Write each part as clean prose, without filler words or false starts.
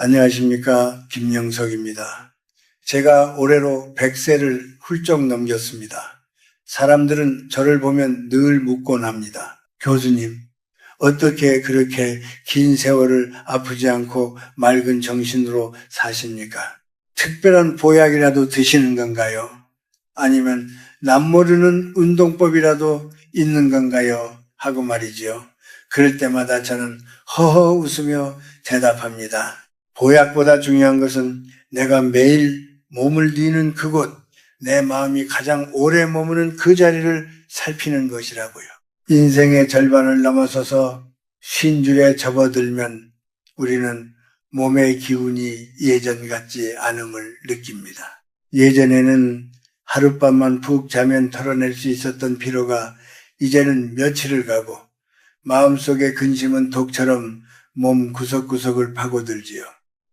안녕하십니까. 김영석입니다. 제가 올해로 100세를 훌쩍 넘겼습니다. 사람들은 저를 보면 늘 묻곤 합니다. 교수님, 어떻게 그렇게 긴 세월을 아프지 않고 맑은 정신으로 사십니까? 특별한 보약이라도 드시는 건가요? 아니면 남모르는 운동법이라도 있는 건가요? 하고 말이지요. 그럴 때마다 저는 허허 웃으며 대답합니다. 보약보다 중요한 것은 내가 매일 몸을 뉘는 그곳, 내 마음이 가장 오래 머무는 그 자리를 살피는 것이라고요. 인생의 절반을 넘어서서 쉰줄에 접어들면 우리는 몸의 기운이 예전 같지 않음을 느낍니다. 예전에는 하룻밤만 푹 자면 털어낼 수 있었던 피로가 이제는 며칠을 가고 마음속의 근심은 독처럼 몸 구석구석을 파고들지요.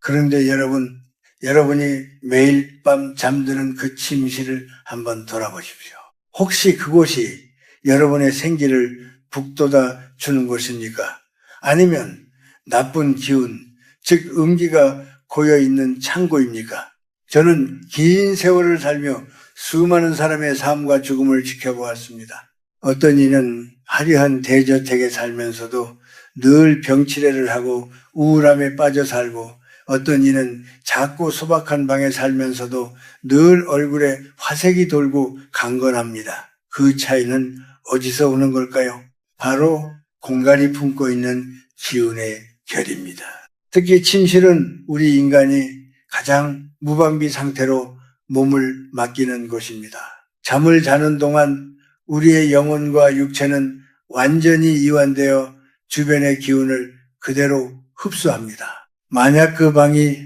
그런데 여러분이 매일 밤 잠드는 그 침실을 한번 돌아보십시오. 혹시 그곳이 여러분의 생기를 북돋아 주는 곳입니까? 아니면 나쁜 기운, 즉 음기가 고여있는 창고입니까? 저는 긴 세월을 살며 수많은 사람의 삶과 죽음을 지켜보았습니다. 어떤 이는 화려한 대저택에 살면서도 늘 병치레를 하고 우울함에 빠져 살고, 어떤 이는 작고 소박한 방에 살면서도 늘 얼굴에 화색이 돌고 강건합니다. 그 차이는 어디서 오는 걸까요? 바로 공간이 품고 있는 기운의 결입니다. 특히 침실은 우리 인간이 가장 무방비 상태로 몸을 맡기는 곳입니다. 잠을 자는 동안 우리의 영혼과 육체는 완전히 이완되어 주변의 기운을 그대로 흡수합니다. 만약 그 방이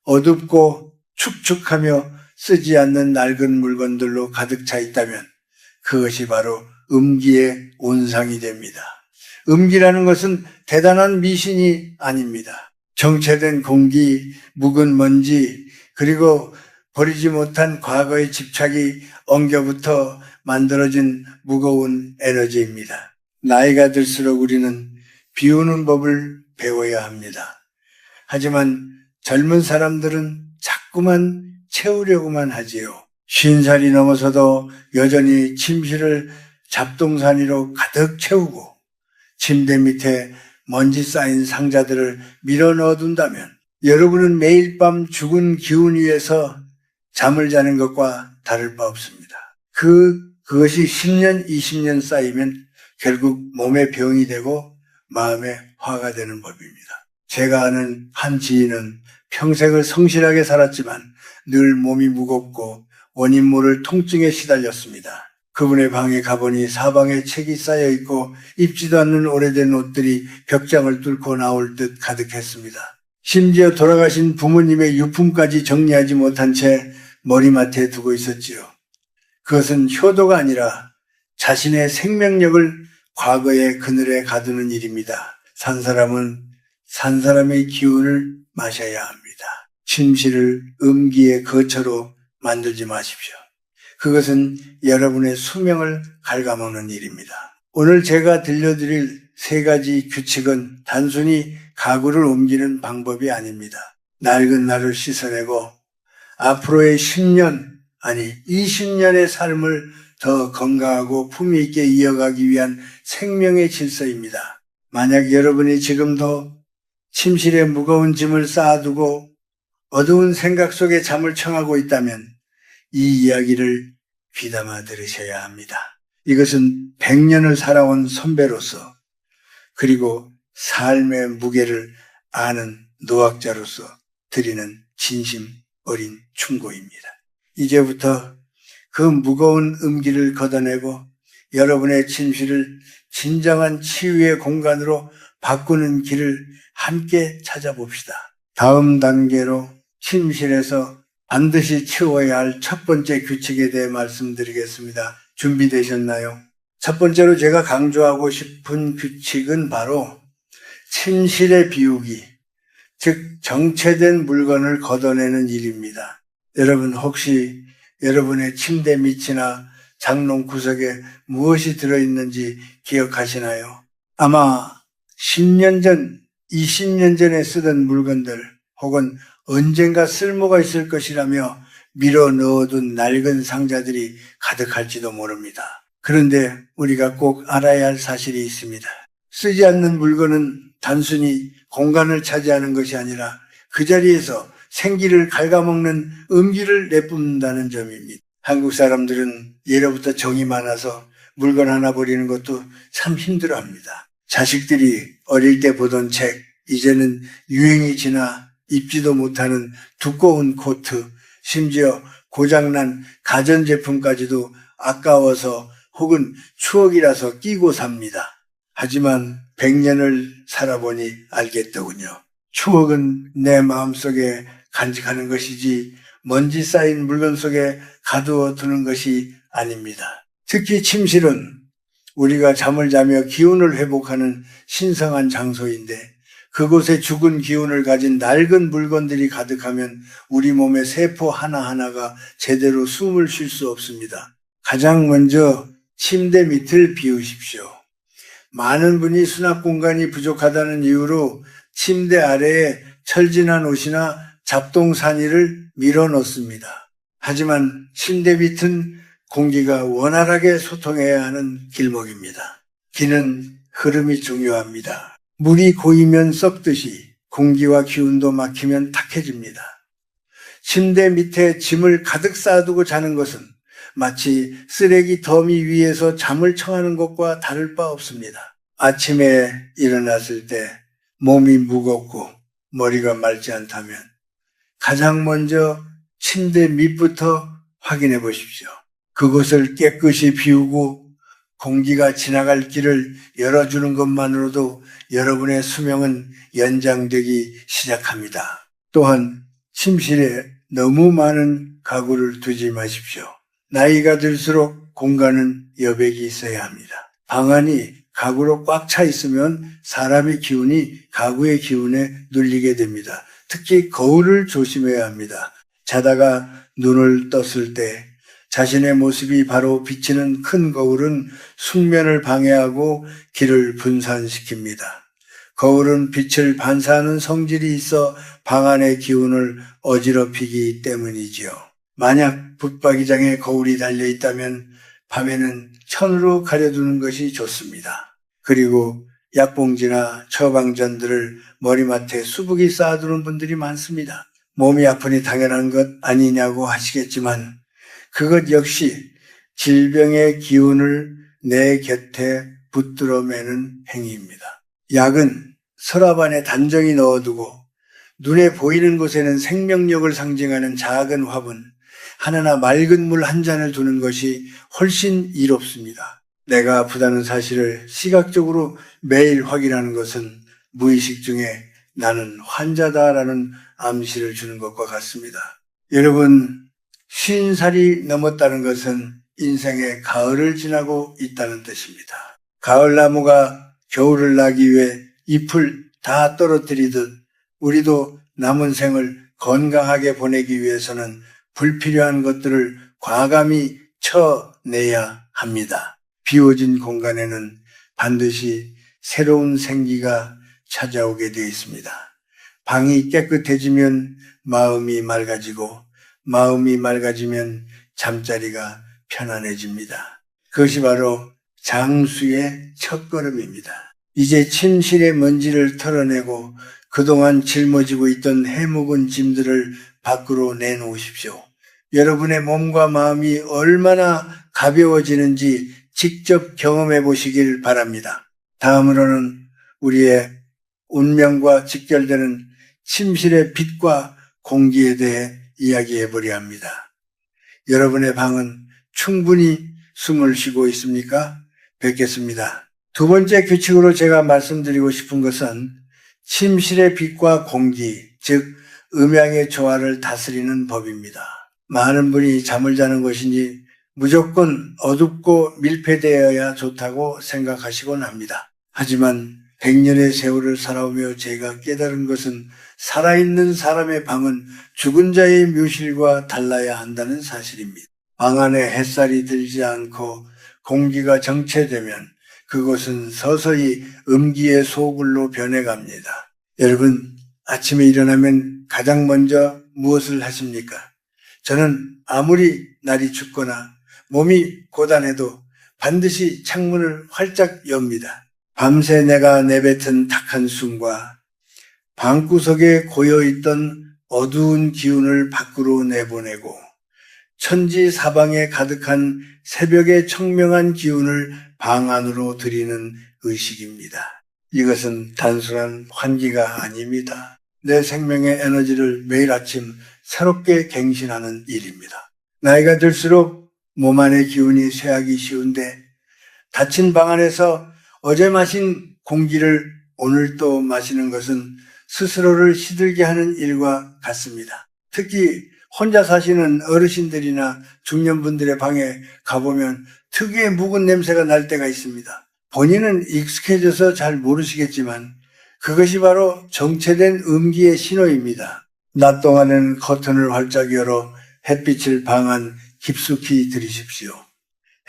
어둡고 축축하며 쓰지 않는 낡은 물건들로 가득 차 있다면 그것이 바로 음기의 온상이 됩니다. 음기라는 것은 대단한 미신이 아닙니다. 정체된 공기, 묵은 먼지, 그리고 버리지 못한 과거의 집착이 엉겨붙어 만들어진 무거운 에너지입니다. 나이가 들수록 우리는 비우는 법을 배워야 합니다. 하지만 젊은 사람들은 자꾸만 채우려고만 하지요. 50살이 넘어서도 여전히 침실을 잡동사니로 가득 채우고 침대 밑에 먼지 쌓인 상자들을 밀어 넣어둔다면 여러분은 매일 밤 죽은 기운 위에서 잠을 자는 것과 다를 바 없습니다. 그것이 10년, 20년 쌓이면 결국 몸에 병이 되고 마음에 화가 되는 법입니다. 제가 아는 한 지인은 평생을 성실하게 살았지만 늘 몸이 무겁고 원인 모를 통증에 시달렸습니다. 그분의 방에 가보니 사방에 책이 쌓여 있고 입지도 않는 오래된 옷들이 벽장을 뚫고 나올 듯 가득했습니다. 심지어 돌아가신 부모님의 유품까지 정리하지 못한 채 머리맡에 두고 있었지요. 그것은 효도가 아니라 자신의 생명력을 과거의 그늘에 가두는 일입니다. 산 사람은 산 사람의 기운을 마셔야 합니다. 침실을 음기의 거처로 만들지 마십시오. 그것은 여러분의 수명을 갉아먹는 일입니다. 오늘 제가 들려드릴 3가지 규칙은 단순히 가구를 옮기는 방법이 아닙니다. 낡은 나를 씻어내고 앞으로의 10년, 아니 20년의 삶을 더 건강하고 품위 있게 이어가기 위한 생명의 질서입니다. 만약 여러분이 지금도 침실에 무거운 짐을 쌓아두고 어두운 생각 속에 잠을 청하고 있다면 이 이야기를 귀담아 들으셔야 합니다. 이것은 100년을 살아온 선배로서, 그리고 삶의 무게를 아는 노학자로서 드리는 진심 어린 충고입니다. 이제부터 그 무거운 음기를 걷어내고 여러분의 침실을 진정한 치유의 공간으로 바꾸는 길을 함께 찾아봅시다. 다음 단계로 침실에서 반드시 채워야 할 첫 번째 규칙에 대해 말씀드리겠습니다. 준비되셨나요? 첫 번째로 제가 강조하고 싶은 규칙은 바로 침실의 비우기, 즉 정체된 물건을 걷어내는 일입니다. 여러분 혹시 여러분의 침대 밑이나 장롱 구석에 무엇이 들어있는지 기억하시나요? 아마 10년 전, 20년 전에 쓰던 물건들, 혹은 언젠가 쓸모가 있을 것이라며 밀어 넣어둔 낡은 상자들이 가득할지도 모릅니다. 그런데 우리가 꼭 알아야 할 사실이 있습니다. 쓰지 않는 물건은 단순히 공간을 차지하는 것이 아니라 그 자리에서 생기를 갉아먹는 음기를 내뿜는다는 점입니다. 한국 사람들은 예로부터 정이 많아서 물건 하나 버리는 것도 참 힘들어합니다. 자식들이 어릴 때 보던 책, 이제는 유행이 지나 입지도 못하는 두꺼운 코트, 심지어 고장난 가전제품까지도 아까워서 혹은 추억이라서 끼고 삽니다. 하지만 100년을 살아보니 알겠더군요. 추억은 내 마음속에 간직하는 것이지 먼지 쌓인 물건 속에 가두어 두는 것이 아닙니다. 특히 침실은 우리가 잠을 자며 기운을 회복하는 신성한 장소인데 그곳에 죽은 기운을 가진 낡은 물건들이 가득하면 우리 몸의 세포 하나하나가 제대로 숨을 쉴 수 없습니다. 가장 먼저 침대 밑을 비우십시오. 많은 분이 수납 공간이 부족하다는 이유로 침대 아래에 철진한 옷이나 잡동사니를 밀어 넣습니다. 하지만 침대 밑은 공기가 원활하게 소통해야 하는 길목입니다. 기는 흐름이 중요합니다. 물이 고이면 썩듯이 공기와 기운도 막히면 탁해집니다. 침대 밑에 짐을 가득 쌓아두고 자는 것은 마치 쓰레기 더미 위에서 잠을 청하는 것과 다를 바 없습니다. 아침에 일어났을 때 몸이 무겁고 머리가 맑지 않다면 가장 먼저 침대 밑부터 확인해 보십시오. 그곳을 깨끗이 비우고 공기가 지나갈 길을 열어주는 것만으로도 여러분의 수명은 연장되기 시작합니다. 또한 침실에 너무 많은 가구를 두지 마십시오. 나이가 들수록 공간은 여백이 있어야 합니다. 방 안이 가구로 꽉 차 있으면 사람의 기운이 가구의 기운에 눌리게 됩니다. 특히 거울을 조심해야 합니다. 자다가 눈을 떴을 때 자신의 모습이 바로 비치는 큰 거울은 숙면을 방해하고 기를 분산시킵니다. 거울은 빛을 반사하는 성질이 있어 방 안의 기운을 어지럽히기 때문이지요. 만약 붙박이장에 거울이 달려 있다면 밤에는 천으로 가려두는 것이 좋습니다. 그리고 약봉지나 처방전들을 머리맡에 수북이 쌓아두는 분들이 많습니다. 몸이 아프니 당연한 것 아니냐고 하시겠지만 그것 역시 질병의 기운을 내 곁에 붙들어 매는 행위입니다. 약은 서랍 안에 단정히 넣어두고 눈에 보이는 곳에는 생명력을 상징하는 작은 화분, 하나나 맑은 물 한 잔을 두는 것이 훨씬 이롭습니다. 내가 아프다는 사실을 시각적으로 매일 확인하는 것은 무의식 중에 나는 환자다라는 암시를 주는 것과 같습니다. 여러분, 50살이 넘었다는 것은 인생의 가을을 지나고 있다는 뜻입니다. 가을나무가 겨울을 나기 위해 잎을 다 떨어뜨리듯 우리도 남은 생을 건강하게 보내기 위해서는 불필요한 것들을 과감히 쳐내야 합니다. 비워진 공간에는 반드시 새로운 생기가 찾아오게 되어 있습니다. 방이 깨끗해지면 마음이 맑아지고 마음이 맑아지면 잠자리가 편안해집니다. 그것이 바로 장수의 첫걸음입니다. 이제 침실의 먼지를 털어내고 그동안 짊어지고 있던 해묵은 짐들을 밖으로 내놓으십시오. 여러분의 몸과 마음이 얼마나 가벼워지는지 직접 경험해 보시길 바랍니다. 다음으로는 우리의 운명과 직결되는 침실의 빛과 공기에 대해 이야기해 보려 합니다. 여러분의 방은 충분히 숨을 쉬고 있습니까? 뵙겠습니다. 두 번째 규칙으로 제가 말씀드리고 싶은 것은 침실의 빛과 공기, 즉 음양의 조화를 다스리는 법입니다. 많은 분이 잠을 자는 것이니 무조건 어둡고 밀폐되어야 좋다고 생각하시곤 합니다. 하지만 100년의 세월을 살아오며 제가 깨달은 것은 살아있는 사람의 방은 죽은 자의 묘실과 달라야 한다는 사실입니다. 방 안에 햇살이 들지 않고 공기가 정체되면 그곳은 서서히 음기의 소굴로 변해갑니다. 여러분, 아침에 일어나면 가장 먼저 무엇을 하십니까? 저는 아무리 날이 춥거나 몸이 고단해도 반드시 창문을 활짝 엽니다. 밤새 내가 내뱉은 탁한 숨과 방구석에 고여있던 어두운 기운을 밖으로 내보내고 천지 사방에 가득한 새벽의 청명한 기운을 방 안으로 들이는 의식입니다. 이것은 단순한 환기가 아닙니다. 내 생명의 에너지를 매일 아침 새롭게 갱신하는 일입니다. 나이가 들수록 몸 안의 기운이 쇠하기 쉬운데 닫힌 방 안에서 어제 마신 공기를 오늘 또 마시는 것은 스스로를 시들게 하는 일과 같습니다. 특히 혼자 사시는 어르신들이나 중년분들의 방에 가보면 특유의 묵은 냄새가 날 때가 있습니다. 본인은 익숙해져서 잘 모르시겠지만 그것이 바로 정체된 음기의 신호입니다. 낮 동안에는 커튼을 활짝 열어 햇빛을 방 안 깊숙이 들이십시오.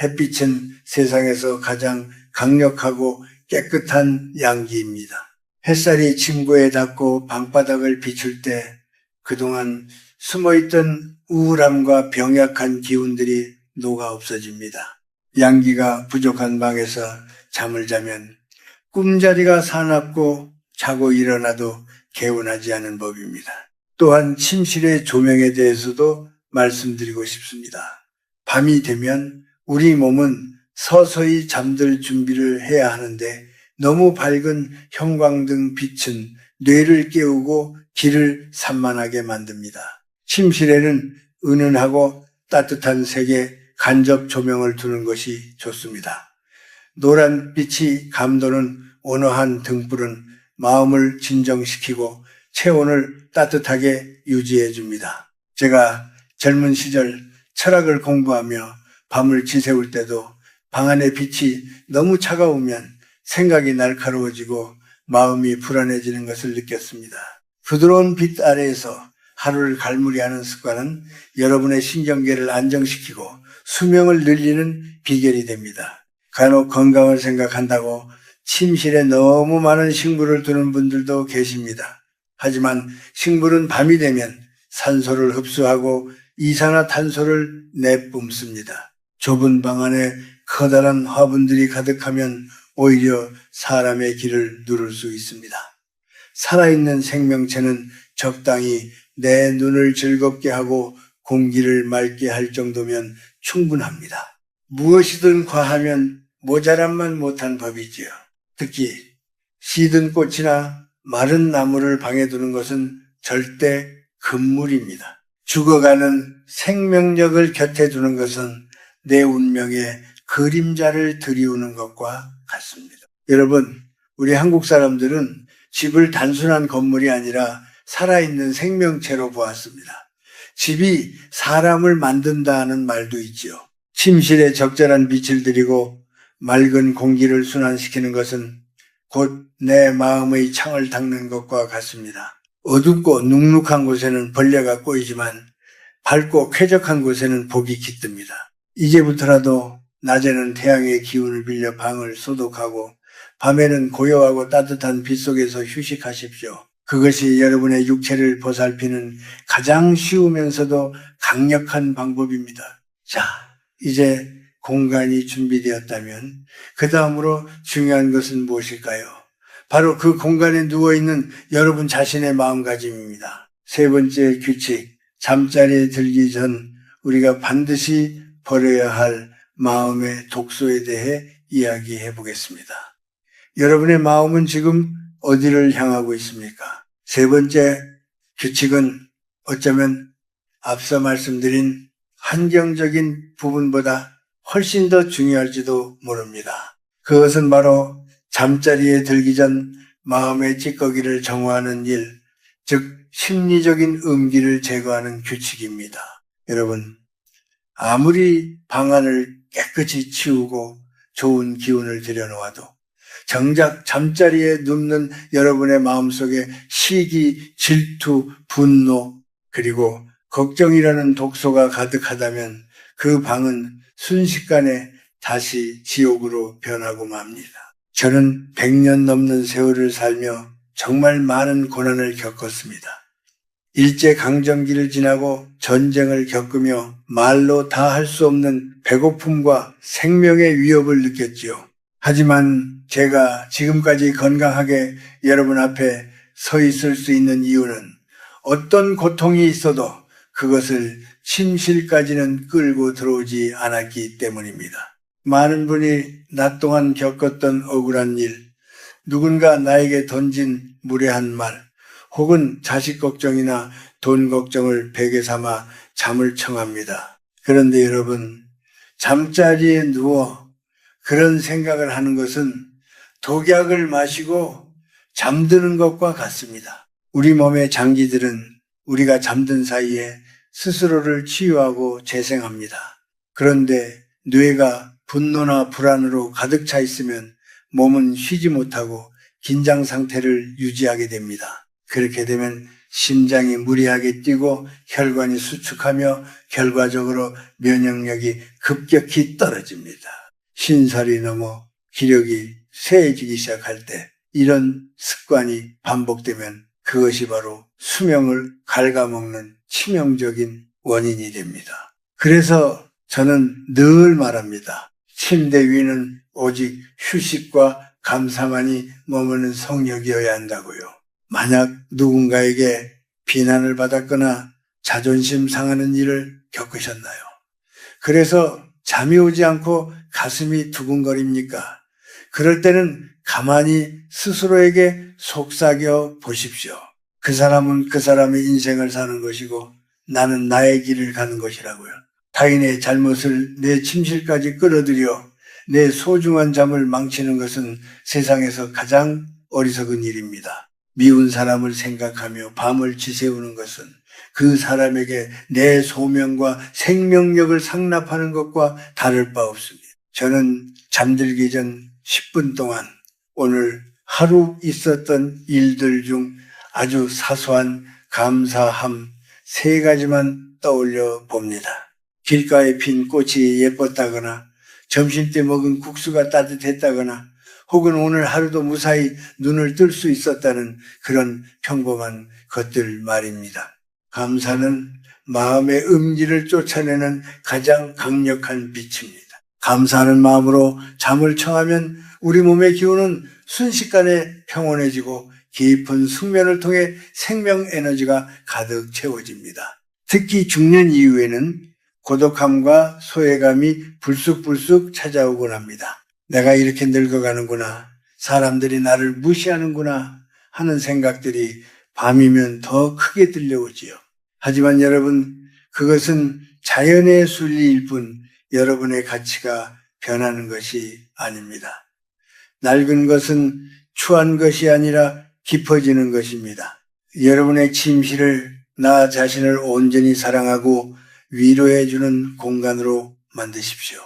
햇빛은 세상에서 가장 강력하고 깨끗한 양기입니다. 햇살이 침구에 닿고 방바닥을 비출 때 그동안 숨어있던 우울함과 병약한 기운들이 녹아 없어집니다. 양기가 부족한 방에서 잠을 자면 꿈자리가 사납고 자고 일어나도 개운하지 않은 법입니다. 또한 침실의 조명에 대해서도 말씀드리고 싶습니다. 밤이 되면 우리 몸은 서서히 잠들 준비를 해야 하는데 너무 밝은 형광등 빛은 뇌를 깨우고 귀를 산만하게 만듭니다. 침실에는 은은하고 따뜻한 색의 간접 조명을 두는 것이 좋습니다. 노란 빛이 감도는 온화한 등불은 마음을 진정시키고 체온을 따뜻하게 유지해 줍니다. 제가 젊은 시절 철학을 공부하며 밤을 지새울 때도 방 안의 빛이 너무 차가우면 생각이 날카로워지고 마음이 불안해지는 것을 느꼈습니다. 부드러운 빛 아래에서 하루를 갈무리하는 습관은 여러분의 신경계를 안정시키고 수명을 늘리는 비결이 됩니다. 간혹 건강을 생각한다고 침실에 너무 많은 식물을 두는 분들도 계십니다. 하지만 식물은 밤이 되면 산소를 흡수하고 이산화탄소를 내뿜습니다. 좁은 방 안에 커다란 화분들이 가득하면 오히려 사람의 기를 누를 수 있습니다. 살아있는 생명체는 적당히 내 눈을 즐겁게 하고 공기를 맑게 할 정도면 충분합니다. 무엇이든 과하면 모자람만 못한 법이지요. 특히 시든 꽃이나 마른 나무를 방에 두는 것은 절대 금물입니다. 죽어가는 생명력을 곁에 두는 것은 내 운명에 그림자를 들이우는 것과 같습니다. 여러분, 우리 한국 사람들은 집을 단순한 건물이 아니라 살아있는 생명체로 보았습니다. 집이 사람을 만든다는 말도 있지요. 침실에 적절한 빛을 들이고 맑은 공기를 순환시키는 것은 곧 내 마음의 창을 닦는 것과 같습니다. 어둡고 눅눅한 곳에는 벌레가 꼬이지만 밝고 쾌적한 곳에는 복이 깃듭니다. 이제부터라도 낮에는 태양의 기운을 빌려 방을 소독하고 밤에는 고요하고 따뜻한 빛 속에서 휴식하십시오. 그것이 여러분의 육체를 보살피는 가장 쉬우면서도 강력한 방법입니다. 자, 이제 공간이 준비되었다면 그 다음으로 중요한 것은 무엇일까요? 바로 그 공간에 누워있는 여러분 자신의 마음가짐입니다. 세 번째 규칙, 잠자리에 들기 전 우리가 반드시 버려야 할 마음의 독소에 대해 이야기해 보겠습니다. 여러분의 마음은 지금 어디를 향하고 있습니까? 세 번째 규칙은 어쩌면 앞서 말씀드린 환경적인 부분보다 훨씬 더 중요할지도 모릅니다. 그것은 바로 잠자리에 들기 전 마음의 찌꺼기를 정화하는 일, 즉 심리적인 음기를 제거하는 규칙입니다. 여러분, 아무리 방 안을 깨끗이 치우고 좋은 기운을 들여놓아도 정작 잠자리에 눕는 여러분의 마음속에 시기, 질투, 분노, 그리고 걱정이라는 독소가 가득하다면 그 방은 순식간에 다시 지옥으로 변하고 맙니다. 저는 100년 넘는 세월을 살며 정말 많은 고난을 겪었습니다. 일제강점기를 지나고 전쟁을 겪으며 말로 다 할 수 없는 배고픔과 생명의 위협을 느꼈지요. 하지만 제가 지금까지 건강하게 여러분 앞에 서 있을 수 있는 이유는 어떤 고통이 있어도 그것을 침실까지는 끌고 들어오지 않았기 때문입니다. 많은 분이 낮 동안 겪었던 억울한 일, 누군가 나에게 던진 무례한 말, 혹은 자식 걱정이나 돈 걱정을 베개 삼아 잠을 청합니다. 그런데 여러분, 잠자리에 누워 그런 생각을 하는 것은 독약을 마시고 잠드는 것과 같습니다. 우리 몸의 장기들은 우리가 잠든 사이에 스스로를 치유하고 재생합니다. 그런데 뇌가 분노나 불안으로 가득 차 있으면 몸은 쉬지 못하고 긴장 상태를 유지하게 됩니다. 그렇게 되면 심장이 무리하게 뛰고 혈관이 수축하며 결과적으로 면역력이 급격히 떨어집니다. 신살이 넘어 기력이 쇠해지기 시작할 때 이런 습관이 반복되면 그것이 바로 수명을 갉아먹는 치명적인 원인이 됩니다. 그래서 저는 늘 말합니다. 침대 위는 오직 휴식과 감사만이 머무는 성역이어야 한다고요. 만약 누군가에게 비난을 받았거나 자존심 상하는 일을 겪으셨나요? 그래서 잠이 오지 않고 가슴이 두근거립니까? 그럴 때는 가만히 스스로에게 속삭여 보십시오. 그 사람은 그 사람의 인생을 사는 것이고 나는 나의 길을 가는 것이라고요. 타인의 잘못을 내 침실까지 끌어들여 내 소중한 잠을 망치는 것은 세상에서 가장 어리석은 일입니다. 미운 사람을 생각하며 밤을 지새우는 것은 그 사람에게 내 소명과 생명력을 상납하는 것과 다를 바 없습니다. 저는 잠들기 전 10분 동안 오늘 하루 있었던 일들 중 아주 사소한 감사함 3가지만 떠올려 봅니다. 길가에 핀 꽃이 예뻤다거나 점심때 먹은 국수가 따뜻했다거나 혹은 오늘 하루도 무사히 눈을 뜰 수 있었다는 그런 평범한 것들 말입니다. 감사는 마음의 음지를 쫓아내는 가장 강력한 빛입니다. 감사하는 마음으로 잠을 청하면 우리 몸의 기운은 순식간에 평온해지고 깊은 숙면을 통해 생명 에너지가 가득 채워집니다. 특히 중년 이후에는 고독함과 소외감이 불쑥불쑥 찾아오곤 합니다. 내가 이렇게 늙어가는구나, 사람들이 나를 무시하는구나 하는 생각들이 밤이면 더 크게 들려오지요. 하지만 여러분, 그것은 자연의 순리일 뿐 여러분의 가치가 변하는 것이 아닙니다. 낡은 것은 추한 것이 아니라 깊어지는 것입니다. 여러분의 침실을 나 자신을 온전히 사랑하고 위로해주는 공간으로 만드십시오.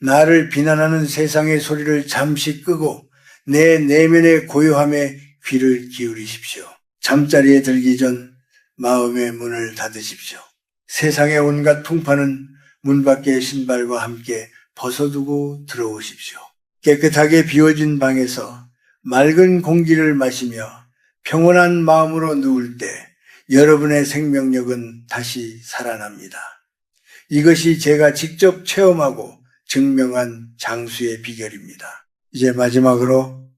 나를 비난하는 세상의 소리를 잠시 끄고 내 내면의 고요함에 귀를 기울이십시오. 잠자리에 들기 전 마음의 문을 닫으십시오. 세상의 온갖 풍파는 문 밖의 신발과 함께 벗어두고 들어오십시오. 깨끗하게 비워진 방에서 맑은 공기를 마시며 평온한 마음으로 누울 때 여러분의 생명력은 다시 살아납니다. 이것이 제가 직접 체험하고 증명한 장수의 비결입니다. 이제 마지막으로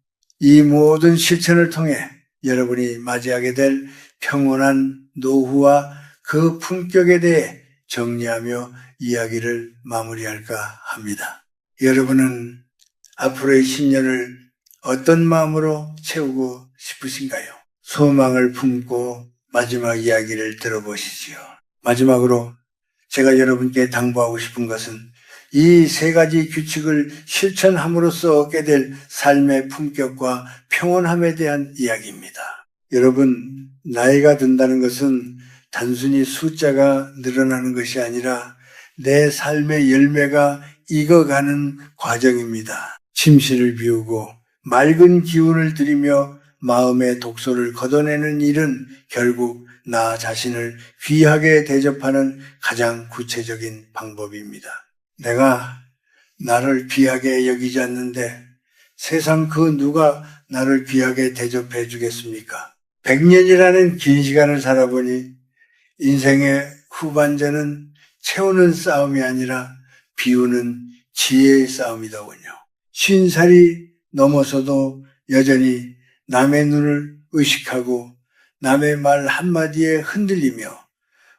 이 모든 실천을 통해 여러분이 맞이하게 될 평온한 노후와 그 품격에 대해 정리하며 이야기를 마무리할까 합니다. 여러분은 앞으로의 10년을 어떤 마음으로 채우고 싶으신가요? 소망을 품고 마지막 이야기를 들어보시지요. 마지막으로 제가 여러분께 당부하고 싶은 것은 이 3가지 규칙을 실천함으로써 얻게 될 삶의 품격과 평온함에 대한 이야기입니다. 여러분, 나이가 든다는 것은 단순히 숫자가 늘어나는 것이 아니라 내 삶의 열매가 익어가는 과정입니다. 침실을 비우고 맑은 기운을 들이며 마음의 독소를 걷어내는 일은 결국 나 자신을 귀하게 대접하는 가장 구체적인 방법입니다. 내가 나를 귀하게 여기지 않는데 세상 그 누가 나를 귀하게 대접해 주겠습니까? 100년이라는 긴 시간을 살아보니 인생의 후반전은 채우는 싸움이 아니라 비우는 지혜의 싸움이더군요. 50살이 넘어서도 여전히 남의 눈을 의식하고 남의 말 한마디에 흔들리며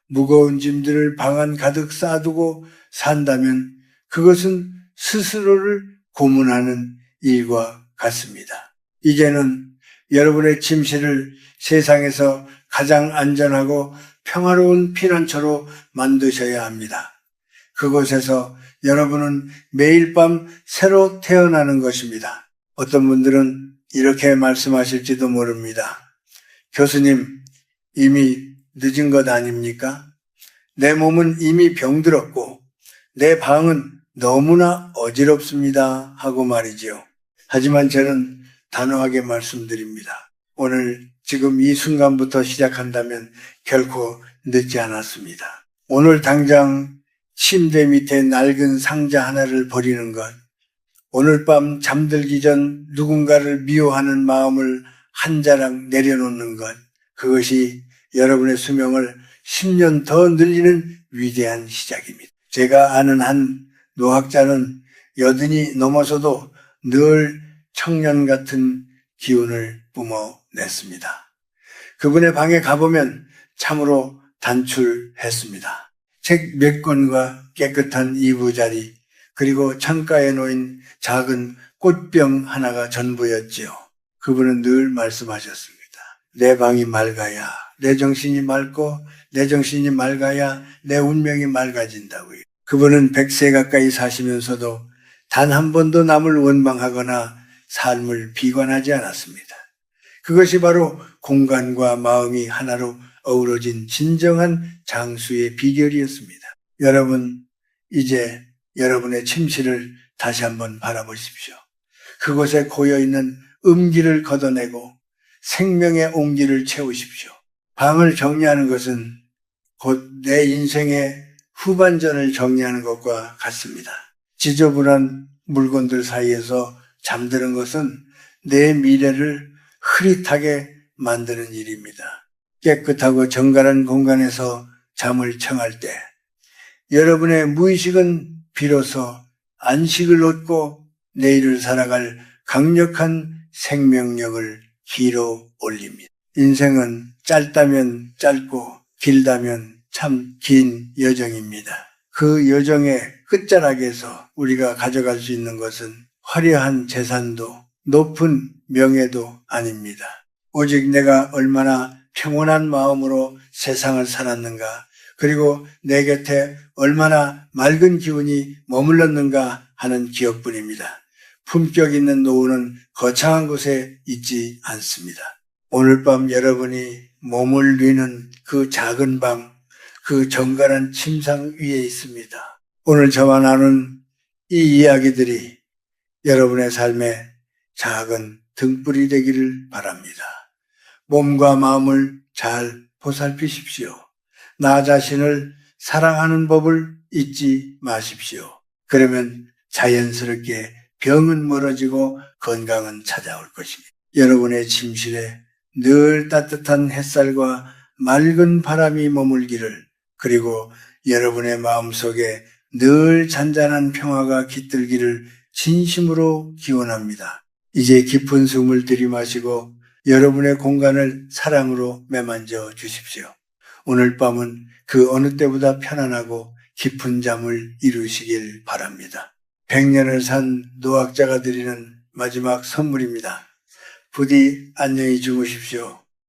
무거운 짐들을 방 안 가득 쌓아두고 산다면 그것은 스스로를 고문하는 일과 같습니다. 이제는 여러분의 침실을 세상에서 가장 안전하고 평화로운 피난처로 만드셔야 합니다. 그곳에서 여러분은 매일 밤 새로 태어나는 것입니다. 어떤 분들은 이렇게 말씀하실지도 모릅니다. 교수님, 이미 늦은 것 아닙니까? 내 몸은 이미 병들었고 내 방은 너무나 어지럽습니다 하고 말이지요. 하지만 저는 단호하게 말씀드립니다. 오늘 지금 이 순간부터 시작한다면 결코 늦지 않았습니다. 오늘 당장 침대 밑에 낡은 상자 하나를 버리는 것, 오늘 밤 잠들기 전 누군가를 미워하는 마음을 한 자락 내려놓는 것, 그것이 여러분의 수명을 10년 더 늘리는 위대한 시작입니다. 제가 아는 한 노학자는 80이 넘어서도 늘 청년 같은 기운을 뿜어냈습니다. 그분의 방에 가보면 참으로 단출했습니다. 책 몇 권과 깨끗한 이부자리, 그리고 창가에 놓인 작은 꽃병 하나가 전부였지요. 그분은 늘 말씀하셨습니다. 내 방이 맑아야 내 정신이 맑고 내 정신이 맑아야 내 운명이 맑아진다고요. 그분은 100세 가까이 사시면서도 단 한 번도 남을 원망하거나 삶을 비관하지 않았습니다. 그것이 바로 공간과 마음이 하나로 어우러진 진정한 장수의 비결이었습니다. 여러분, 이제 여러분의 침실을 다시 한번 바라보십시오. 그곳에 고여있는 음기를 걷어내고 생명의 온기를 채우십시오. 방을 정리하는 것은 곧 내 인생의 후반전을 정리하는 것과 같습니다. 지저분한 물건들 사이에서 잠드는 것은 내 미래를 흐릿하게 만드는 일입니다. 깨끗하고 정갈한 공간에서 잠을 청할 때 여러분의 무의식은 비로소 안식을 얻고 내일을 살아갈 강력한 생명력을 길어 올립니다. 인생은 짧다면 짧고 길다면 참 긴 여정입니다. 그 여정의 끝자락에서 우리가 가져갈 수 있는 것은 화려한 재산도 높은 명예도 아닙니다. 오직 내가 얼마나 평온한 마음으로 세상을 살았는가, 그리고 내 곁에 얼마나 맑은 기운이 머물렀는가 하는 기억뿐입니다. 품격 있는 노후는 거창한 곳에 있지 않습니다. 오늘 밤 여러분이 몸을 뉘는 그 작은 방, 그 정갈한 침상 위에 있습니다. 오늘 저와 나눈 이 이야기들이 여러분의 삶에 작은 등불이 되기를 바랍니다. 몸과 마음을 잘 보살피십시오. 나 자신을 사랑하는 법을 잊지 마십시오. 그러면 자연스럽게 병은 멀어지고 건강은 찾아올 것입니다. 여러분의 침실에 늘 따뜻한 햇살과 맑은 바람이 머물기를, 그리고 여러분의 마음속에 늘 잔잔한 평화가 깃들기를 진심으로 기원합니다. 이제 깊은 숨을 들이마시고 여러분의 공간을 사랑으로 매만져 주십시오. 오늘 밤은 그 어느 때보다 편안하고 깊은 잠을 이루시길 바랍니다. 100년을 산 노학자가 드리는 마지막 선물입니다. 부디 안녕히 주무십시오.